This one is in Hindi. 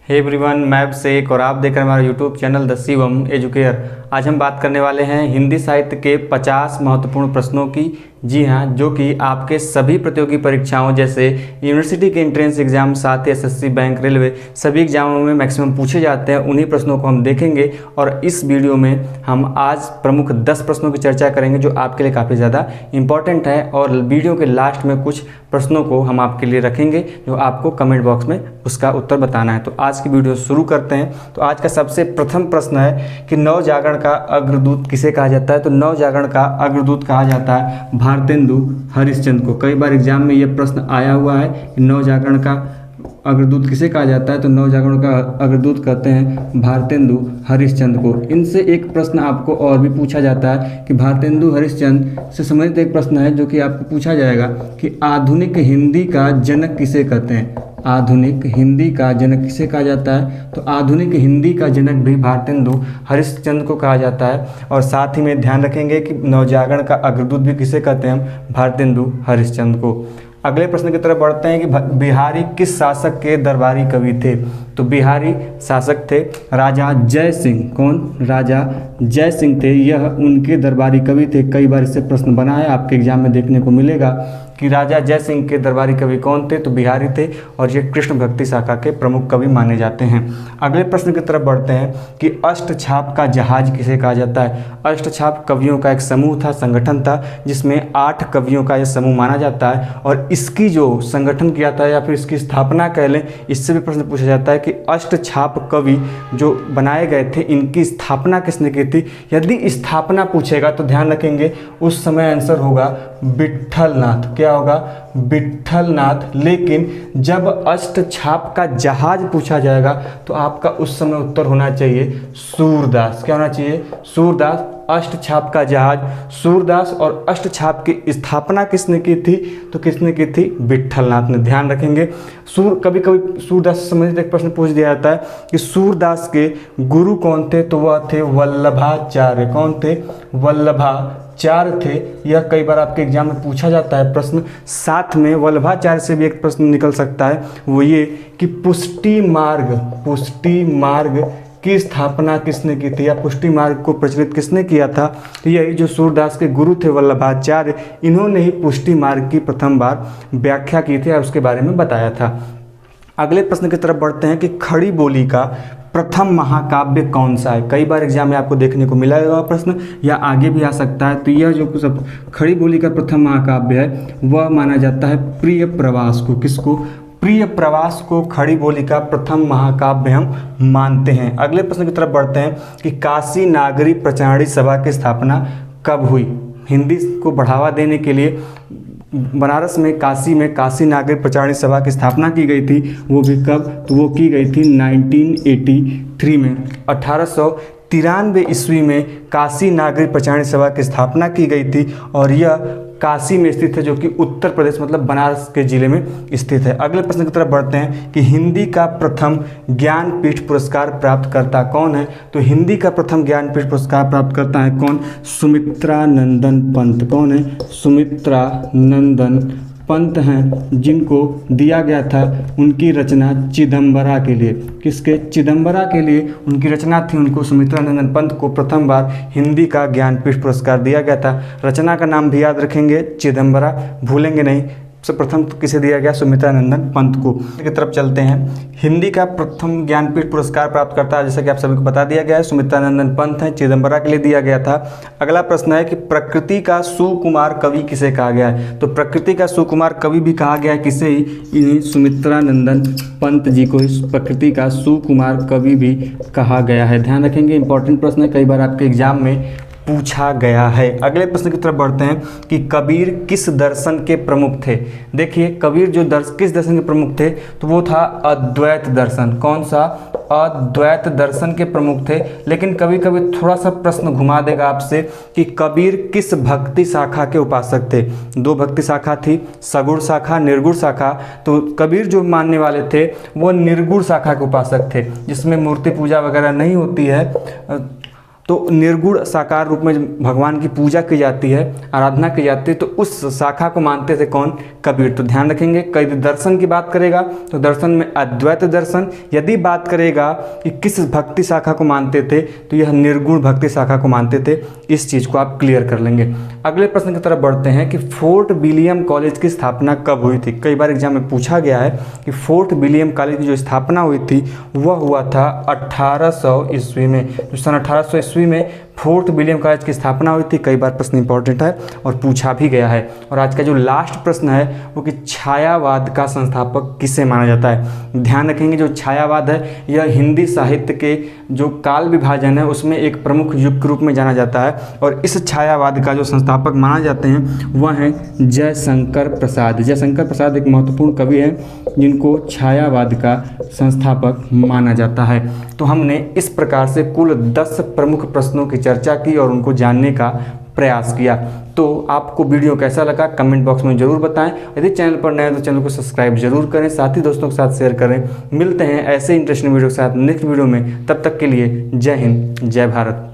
हे एवरीवन, मैं अभिषेक और आप देख रहे हैं हमारा YouTube channel the Shivam educare. आज हम बात करने वाले हैं हिंदी साहित्य के 50 महत्वपूर्ण प्रश्नों की। जी हाँ, जो कि आपके सभी प्रतियोगी परीक्षाओं जैसे यूनिवर्सिटी के एंट्रेंस एग्जाम, साथ ही एसएससी, बैंक, रेलवे सभी एग्जामों में मैक्सिमम पूछे जाते हैं। उन्हीं प्रश्नों को हम देखेंगे और इस वीडियो में हम आज प्रमुख 10 प्रश्नों की चर्चा करेंगे जो आपके लिए काफ़ी ज़्यादा इंपॉर्टेंट है। और वीडियो के लास्ट में कुछ प्रश्नों को हम आपके लिए रखेंगे जो आपको कमेंट बॉक्स में उसका उत्तर बताना है। तो आज की वीडियो शुरू करते हैं। तो आज का सबसे प्रथम प्रश्न है कि नवजागरण का अग्रदूत किसे कहा जाता है। तो नवजागरण का अग्रदूत कहा जाता है भारतेंदु हरिश्चंद्र को। कई बार एग्जाम में यह प्रश्न आया हुआ है कि नवजागरण का अग्रदूत किसे कहा जाता है। तो नवजागरण का अग्रदूत कहते हैं भारतेंदु हरिश्चंद्र को। इनसे एक प्रश्न आपको और भी पूछा जाता है कि भारतेंदु हरिश्चंद्र से संबंधित एक प्रश्न है जो कि आपको पूछा जाएगा कि आधुनिक हिंदी का जनक किसे कहते हैं। आधुनिक हिंदी का जनक किसे कहा जाता है। तो आधुनिक हिंदी का जनक भी भारतेंदु हरिश्चंद्र को कहा जाता है। और साथ ही में ध्यान रखेंगे कि नवजागरण का अग्रदूत भी किसे कहते हैं हम, भारतेंदु हरिश्चंद्र को। अगले प्रश्न की तरफ बढ़ते हैं कि बिहारी किस शासक के दरबारी कवि थे। तो बिहारी शासक थे राजा जय सिंह। कौन? राजा जय सिंह थे, यह उनके दरबारी कवि थे। कई बार इससे प्रश्न बना है, आपके एग्जाम में देखने को मिलेगा कि राजा जय सिंह के दरबारी कवि कौन थे। तो बिहारी थे और ये कृष्ण भक्ति शाखा के प्रमुख कवि माने जाते हैं। अगले प्रश्न की तरफ बढ़ते हैं कि अष्टछाप का जहाज किसे कहा जाता है। अष्टछाप कवियों का एक समूह था, संगठन था, जिसमें 8 कवियों का यह समूह माना जाता है। और इसकी जो संगठन किया था या फिर इसकी स्थापना कह लें, इससे भी प्रश्न पूछा जाता है कि अष्टछाप कवि जो बनाए गए थे इनकी स्थापना किसने की थी। यदि स्थापना पूछेगा तो ध्यान रखेंगे उस समय आंसर होगा विट्ठलनाथ। क्या होगा? विट्ठलनाथ। लेकिन जब अष्टछाप का जहाज पूछा जाएगा तो आपका उस समय उत्तर होना चाहिए सूरदास। क्या होना चाहिए? सूरदास। अष्टछाप का जहाज सूरदास। और अष्टछाप की स्थापना किसने की थी? तो किसने की थी? विट्ठलनाथ ने। ध्यान रखेंगे कभी कभी सूरदास से संबंधित एक प्रश्न पूछ दिया जाता है कि सूरदास के गुरु कौन थे। तो वह थे वल्लभाचार्य। कौन थे? वल्लभाचार्य थे। यह कई बार आपके एग्जाम में पूछा जाता है प्रश्न। साथ में वल्लभाचार्य से भी एक प्रश्न निकल सकता है, वो ये कि पुष्टि मार्ग की स्थापना किसने की थी या पुष्टि मार्ग को प्रचलित किसने किया था। तो यही जो सूरदास के गुरु थे वल्लभाचार्य, इन्होंने ही पुष्टि मार्ग की प्रथम बार व्याख्या की थी और उसके बारे में बताया था। अगले प्रश्न की तरफ बढ़ते हैं कि खड़ी बोली का प्रथम महाकाव्य कौन सा है। कई बार एग्जाम में आपको देखने को मिला होगा प्रश्न, या आगे भी आ सकता है। तो यह जो सब खड़ी बोली का प्रथम महाकाव्य है वह माना जाता है प्रिय प्रवास को। किसको? प्रिय प्रवास को खड़ी बोली का प्रथम महाकाव्य हम मानते हैं। अगले प्रश्न की तरफ बढ़ते हैं कि काशी नागरी प्रचारणी सभा की स्थापना कब हुई। हिंदी को बढ़ावा देने के लिए बनारस में काशी नागरी प्रचारणी सभा की स्थापना की गई थी। वो भी कब? तो वो की गई थी 1983 में। 1893 ईस्वी में काशी नागरी प्रचारणी सभा की स्थापना की गई थी और यह काशी में स्थित है, जो कि उत्तर प्रदेश मतलब बनारस के जिले में स्थित है। अगले प्रश्न की तरफ बढ़ते हैं कि हिंदी का प्रथम ज्ञानपीठ पुरस्कार प्राप्त करता कौन है। तो हिंदी का प्रथम ज्ञानपीठ पुरस्कार प्राप्त करता है कौन? सुमित्रा नंदन पंत। कौन है? सुमित्रा नंदन पंत हैं, जिनको दिया गया था उनकी रचना चिदम्बरा के लिए। किसके? चिदम्बरा के लिए उनकी रचना थी। उनको सुमित्रा नंदन पंत को प्रथम बार हिंदी का ज्ञानपीठ पुरस्कार दिया गया था। रचना का नाम भी याद रखेंगे, चिदम्बरा, भूलेंगे नहीं। सबसे प्रथम किसे दिया गया? सुमित्रा नंदन पंत को। की तरफ चलते हैं। हिंदी का प्रथम ज्ञानपीठ पुरस्कार प्राप्त करता है, जैसा कि आप सभी को बता दिया गया है, सुमित्रा नंदन पंत हैं, चिदम्बरा के लिए दिया गया था। अगला प्रश्न है कि प्रकृति का सुकुमार कवि किसे कहा गया है। तो प्रकृति का सुकुमार कवि भी कहा गया है किसे? इन्हीं सुमित्रा नंदन पंत जी को इस प्रकृति का सुकुमार कवि भी कहा गया है। ध्यान रखेंगे, इंपॉर्टेंट प्रश्न है, कई बार आपके एग्जाम में पूछा गया है। अगले प्रश्न की तरफ बढ़ते हैं कि कबीर किस दर्शन के प्रमुख थे। देखिए कबीर जो किस दर्शन के प्रमुख थे, तो वो था अद्वैत दर्शन। कौन सा? अद्वैत दर्शन के प्रमुख थे। लेकिन कभी कभी थोड़ा सा प्रश्न घुमा देगा आपसे कि कबीर किस भक्ति शाखा के उपासक थे। 2 भक्ति शाखा थी, सगुण शाखा, निर्गुण शाखा। तो कबीर जो मानने वाले थे वो निर्गुण शाखा के उपासक थे, जिसमें मूर्ति पूजा वगैरह नहीं होती है। तो निर्गुण साकार रूप में भगवान की पूजा की जाती है, आराधना की जाती है, तो उस शाखा को मानते थे कौन? कबीर। तो ध्यान रखेंगे, कई दर्शन की बात करेगा तो दर्शन में अद्वैत दर्शन, यदि बात करेगा कि किस भक्ति शाखा को मानते थे तो यह निर्गुण भक्ति शाखा को मानते थे। इस चीज़ को आप क्लियर कर लेंगे। अगले प्रश्न की तरफ बढ़ते हैं कि फोर्ट विलियम कॉलेज की स्थापना कब हुई थी। कई बार एग्जाम में पूछा गया है कि फोर्ट विलियम कॉलेज की जो स्थापना हुई थी वह हुआ था 1800 ईस्वी में। तो सन 1800 ईस्वी में फोर्ट विलियम कॉलेज की स्थापना हुई थी। कई बार प्रश्न इंपॉर्टेंट है और पूछा भी गया है। और आज का जो लास्ट प्रश्न है वो कि छायावाद का संस्थापक किसे माना जाता है। ध्यान रखेंगे, जो छायावाद है यह हिंदी साहित्य के जो काल विभाजन है उसमें एक प्रमुख युग के रूप में जाना जाता है। और इस छायावाद का जो संस्थापक माना जाते हैं वह हैं जयशंकर प्रसाद। जयशंकर प्रसाद एक महत्वपूर्ण कवि हैं जिनको छायावाद का संस्थापक माना जाता है। तो हमने इस प्रकार से कुल 10 प्रमुख प्रश्नों की चर्चा की और उनको जानने का प्रयास किया। तो आपको वीडियो कैसा लगा कमेंट बॉक्स में ज़रूर बताएं। यदि चैनल पर नए हैं तो चैनल को सब्सक्राइब जरूर करें, साथ ही दोस्तों के साथ शेयर करें। मिलते हैं ऐसे इंटरेस्टिंग वीडियो के साथ नेक्स्ट वीडियो में। तब तक के लिए जय हिंद, जय भारत।